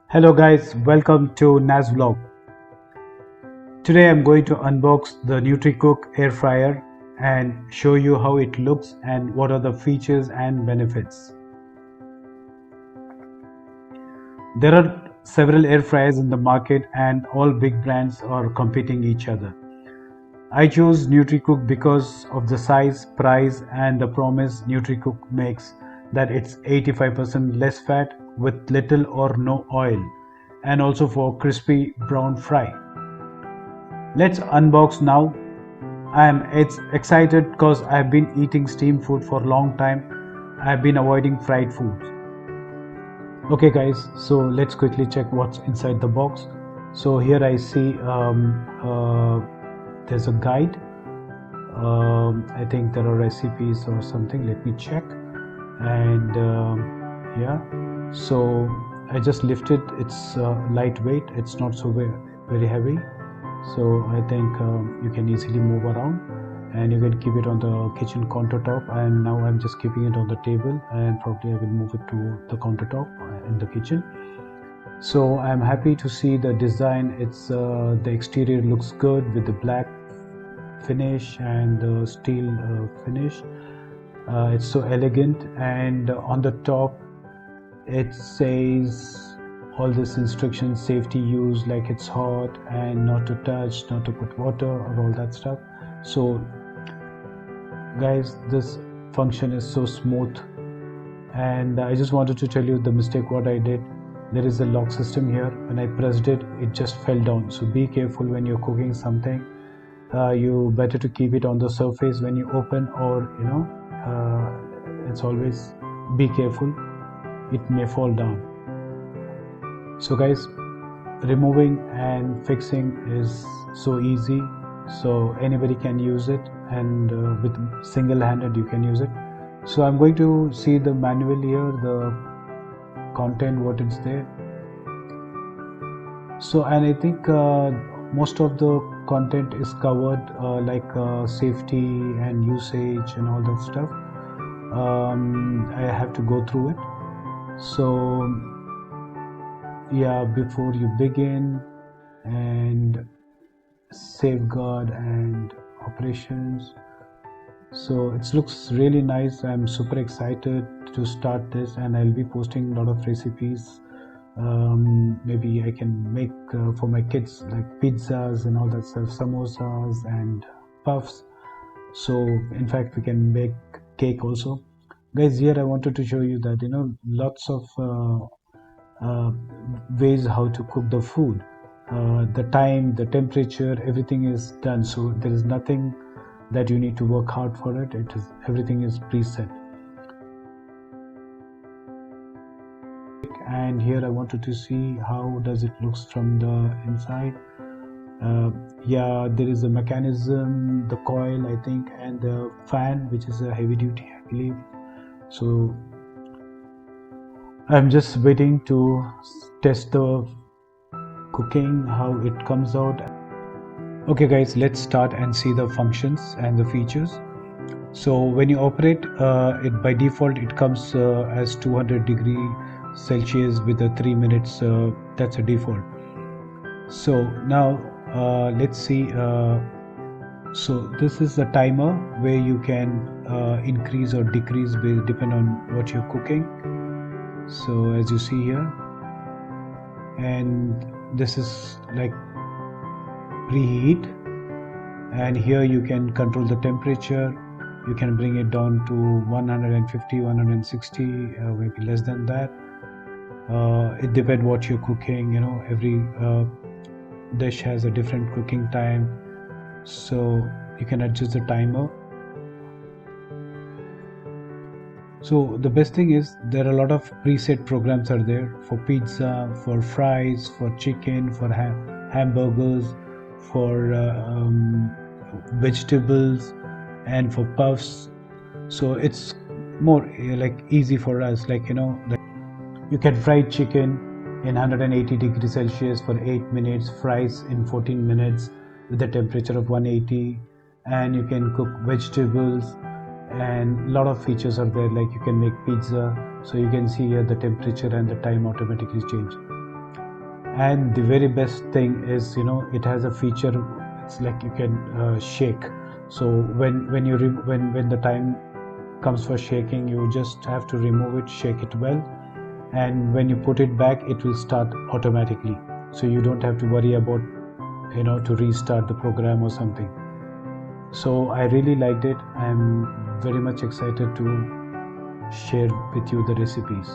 Hello guys, welcome to Naz Vlog. Today I'm going to unbox the Nutricook Air Fryer and show you how it looks and what are the features and benefits. There are several air fryers in the market and all big brands are competing each other. I chose Nutricook because of the size, price and the promise Nutricook makes that it's 85% less fat with little or no oil and also for crispy brown fry. Let's unbox now. It's excited because I've been eating steamed food for a long time. I've been avoiding fried foods. Okay guys, so let's quickly check what's inside the box. So here I see there's a guide. I think there are recipes or something. Let me check. And yeah, so I just lifted. It's lightweight. It's not so very heavy. So I think you can easily move around and you can keep it on the kitchen countertop, and now I'm just keeping it on the table and probably I will move it to the countertop in the kitchen. So I'm happy to see the design. It's the exterior looks good with the black finish and the steel finish. It's so elegant, and on the top it says all this instructions, safety use, like it's hot and not to touch, not to put water or all that stuff. So guys, this function is so smooth, and I just wanted to tell you the mistake what I did. There is a lock system here. When I pressed it, it just fell down. So be careful when you're cooking something. You better to keep it on the surface when you open, or it's always be careful, it may fall down. So guys, removing and fixing is so easy, so anybody can use it, and with single-handed you can use it. So I'm going to see the manual here, the content what is there. So, and I think most of the content is covered, like safety and usage and all that stuff. I have to go through it. So yeah, before you begin, and safeguard and operations. So it looks really nice. I'm super excited to start this, and I'll be posting a lot of recipes. Maybe I can make for my kids like pizzas and all that stuff, samosas and puffs. So in fact we can make cake also. Guys, here I wanted to show you that lots of ways how to cook the food. The time, the temperature, everything is done, so there is nothing that you need to work hard for it. Everything is preset. And here I wanted to see how does it looks from the inside. Yeah, there is a mechanism, the coil I think, and the fan, which is a heavy duty I believe. So I'm just waiting to test the cooking, how it comes out. Okay guys, let's start and see the functions and the features. So when you operate it, by default it comes as 200°C with a 3 minutes, that's a default. So now let's see. So this is the timer where you can increase or decrease depend on what you're cooking. So as you see here, and this is like preheat, and here you can control the temperature. You can bring it down to 150, 160, maybe less than that. It depends what you're cooking. Every dish has a different cooking time, so you can adjust the timer. So the best thing is there are a lot of preset programs are there for pizza, for fries, for chicken, for hamburgers, for vegetables, and for puffs. So it's more like easy for us, like like you can fry chicken in 180°C for 8 minutes, fries in 14 minutes with a temperature of 180, and you can cook vegetables, and a lot of features are there, like you can make pizza. So you can see here the temperature and the time automatically change. And the very best thing is, it has a feature. It's like you can shake. So when the time comes for shaking, you just have to remove it, shake it well, and when you put it back, it will start automatically. So you don't have to worry about to restart the program or something. So I really liked it. I'm very much excited to share with you the recipes.